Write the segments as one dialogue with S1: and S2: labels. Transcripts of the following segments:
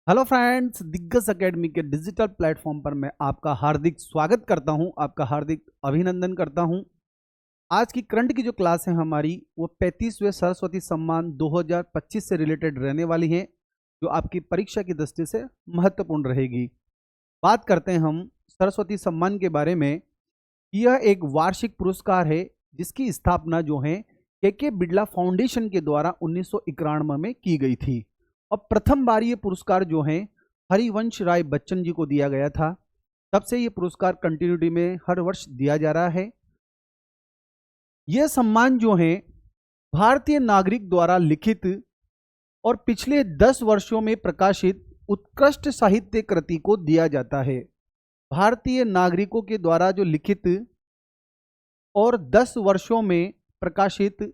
S1: Hello friends, दिग्गज academy के digital platform पर मैं आपका हार्दिक स्वागत करता हूं, आपका हार्दिक अभिनंदन करता हूं। आज की करंट की जो क्लास है हमारी वो 35वें सरस्वती सम्मान 2025 से रिलेटेड रहने वाली है, जो आपकी परीक्षा की दृष्टि से महत्वपूर्ण रहेगी। बात करते हैं हम सरस्वती सम्मान के बारे में। यह एक वार्षिक पुरस्कार है जिसकी स्थापना जो है के बिड़ला फाउंडेशन के द्वारा 1991 में की गई थी। और प्रथम बार ये पुरस्कार जो है हरिवंश राय बच्चन जी को दिया गया था। तब से ये पुरस्कार कंटिन्यूटी में हर वर्ष दिया जा रहा है। यह सम्मान जो है भारतीय नागरिक द्वारा लिखित और पिछले 10 वर्षों में प्रकाशित उत्कृष्ट साहित्य कृति को दिया जाता है। भारतीय नागरिकों के द्वारा जो लिखित और 10 वर्षों में प्रकाशित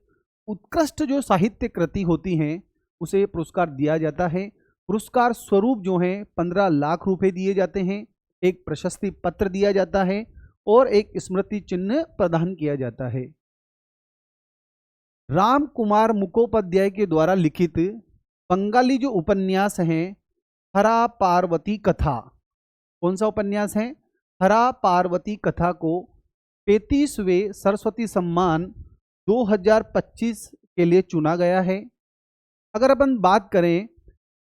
S1: उत्कृष्ट जो साहित्य कृति होती हैं उसे पुरस्कार दिया जाता है। पुरस्कार स्वरूप जो है 15 लाख रुपए दिए जाते हैं, एक प्रशस्ति पत्र दिया जाता है और एक स्मृति चिन्ह प्रदान किया जाता है। राम कुमार मुखोपाध्याय के द्वारा लिखित बंगाली जो उपन्यास हैं हरा पार्वती कथा, कौन सा उपन्यास है? हरा पार्वती कथा को 35वें सरस्वती सम्मान 2025 के लिए चुना गया है। अगर अपन बात करें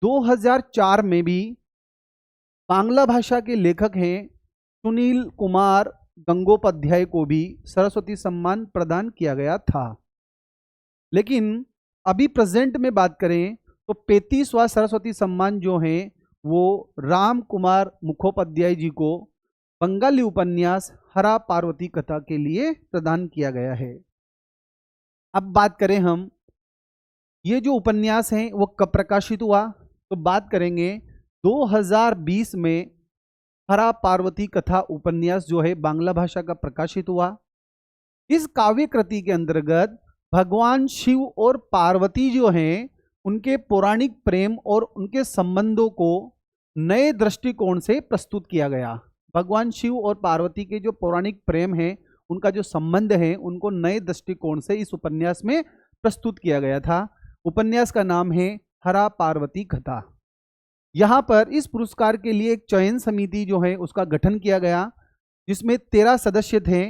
S1: 2004 में भी बांग्ला भाषा के लेखक हैं सुनील कुमार गंगोपाध्याय को भी सरस्वती सम्मान प्रदान किया गया था। लेकिन अभी प्रेजेंट में बात करें तो 35वां सरस्वती सम्मान जो है वो राम कुमार मुखोपाध्याय जी को बंगाली उपन्यास हरा पार्वती कथा के लिए प्रदान किया गया है। अब बात करें हम ये जो उपन्यास है वो कब प्रकाशित हुआ, तो बात करेंगे 2020 में हरा पार्वती कथा उपन्यास जो है बांग्ला भाषा का प्रकाशित हुआ। इस काव्य कृति के अंतर्गत भगवान शिव और पार्वती जो हैं उनके पौराणिक प्रेम और उनके संबंधों को नए दृष्टिकोण से प्रस्तुत किया गया। भगवान शिव और पार्वती के जो पौराणिक प्रेम है उनका जो संबंध है उनको नए दृष्टिकोण से इस उपन्यास में प्रस्तुत किया गया था। उपन्यास का नाम है हरा पार्वती कथा। यहाँ पर इस पुरस्कार के लिए एक चयन समिति जो है उसका गठन किया गया जिसमें 13 सदस्य थे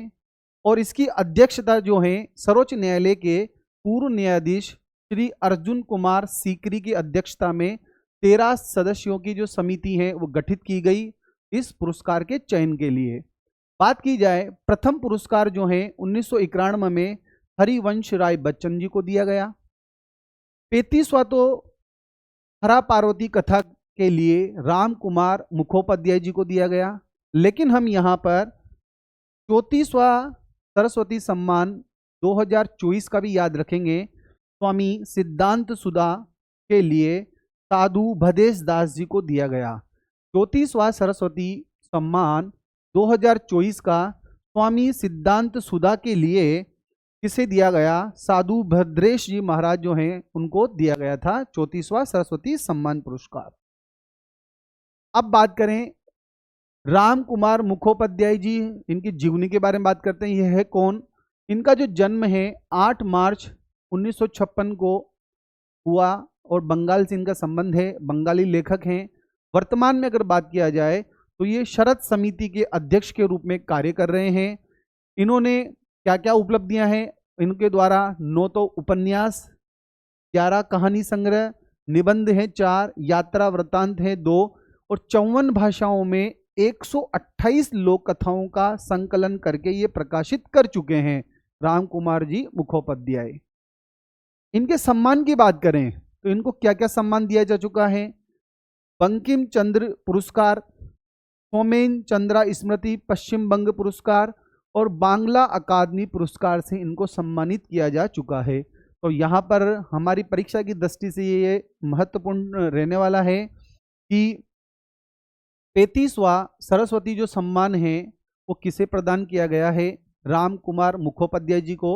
S1: और इसकी अध्यक्षता जो है सर्वोच्च न्यायालय के पूर्व न्यायाधीश श्री अर्जुन कुमार सीकरी की अध्यक्षता में 13 सदस्यों की जो समिति है वो गठित की गई इस पुरस्कार के चयन के लिए। बात की जाए प्रथम पुरस्कार जो है 1991 में हरिवंश राय बच्चन जी को दिया गया। 35वां तो हरा पार्वती कथा के लिए राम कुमार मुखोपाध्याय जी को दिया गया। लेकिन हम यहाँ पर 34वां सरस्वती सम्मान 2024 का भी याद रखेंगे। स्वामी सिद्धांत सुधा के लिए साधु भदेश दास जी को दिया गया। 34वां सरस्वती सम्मान 2024 का स्वामी सिद्धांत सुधा के लिए किसे दिया गया? साधु भद्रेश जी महाराज जो हैं उनको दिया गया था 34वां सरस्वती सम्मान पुरस्कार। अब बात करें राम कुमार मुखोपाध्याय जी, इनकी जीवनी के बारे में बात करते हैं। यह है कौन? इनका जो जन्म है 8 मार्च 1956 को हुआ और बंगाल से इनका संबंध है, बंगाली लेखक हैं। वर्तमान में अगर बात किया जाए तो ये शरद समिति के अध्यक्ष के रूप में कार्य कर रहे हैं। इन्होंने क्या क्या उपलब्धियां हैं इनके द्वारा? 9 तो उपन्यास, 11 कहानी संग्रह, निबंध हैं 4, यात्रा वृत्तांत हैं 2 और 54 भाषाओं में 128 लोक कथाओं का संकलन करके ये प्रकाशित कर चुके हैं राम कुमार जी मुखोपाध्याय। इनके सम्मान की बात करें तो इनको क्या क्या सम्मान दिया जा चुका है? बंकिम चंद्र पुरस्कार, सोमेन चंद्रा स्मृति पश्चिम बंग पुरस्कार और बांग्ला अकादमी पुरस्कार से इनको सम्मानित किया जा चुका है। तो यहाँ पर हमारी परीक्षा की दृष्टि से ये महत्वपूर्ण रहने वाला है कि 35वां सरस्वती जो सम्मान है वो किसे प्रदान किया गया है? राम कुमार मुखोपाध्याय जी को।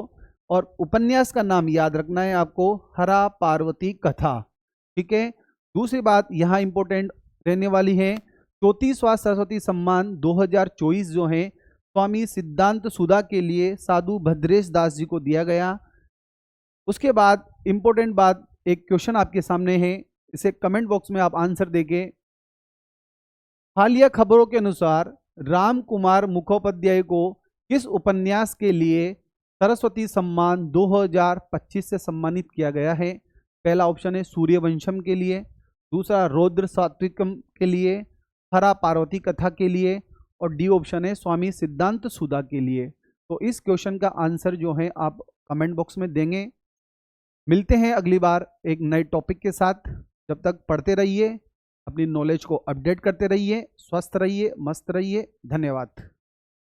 S1: और उपन्यास का नाम याद रखना है आपको, हरा पार्वती कथा। ठीक है। दूसरी बात यहाँ इंपॉर्टेंट रहने वाली है, 34वां सरस्वती सम्मान 2024 जो है स्वामी सिद्धांत सुधा के लिए साधु भद्रेश दास जी को दिया गया। उसके बाद इंपॉर्टेंट बात, एक क्वेश्चन आपके सामने है, इसे कमेंट बॉक्स में आप आंसर देके हालिया खबरों के अनुसार राम कुमार मुखोपाध्याय को किस उपन्यास के लिए सरस्वती सम्मान 2025 से सम्मानित किया गया है? पहला ऑप्शन है सूर्यवंशम के लिए, दूसरा रौद्र सात्विकम के लिए, हरा पार्वती कथा के लिए, और डी ऑप्शन है स्वामी सिद्धांत सुधा के लिए। तो इस क्वेश्चन का आंसर जो है आप कमेंट बॉक्स में देंगे। मिलते हैं अगली बार एक नए टॉपिक के साथ। जब तक पढ़ते रहिए, अपनी नॉलेज को अपडेट करते रहिए, स्वस्थ रहिए, मस्त रहिए। धन्यवाद।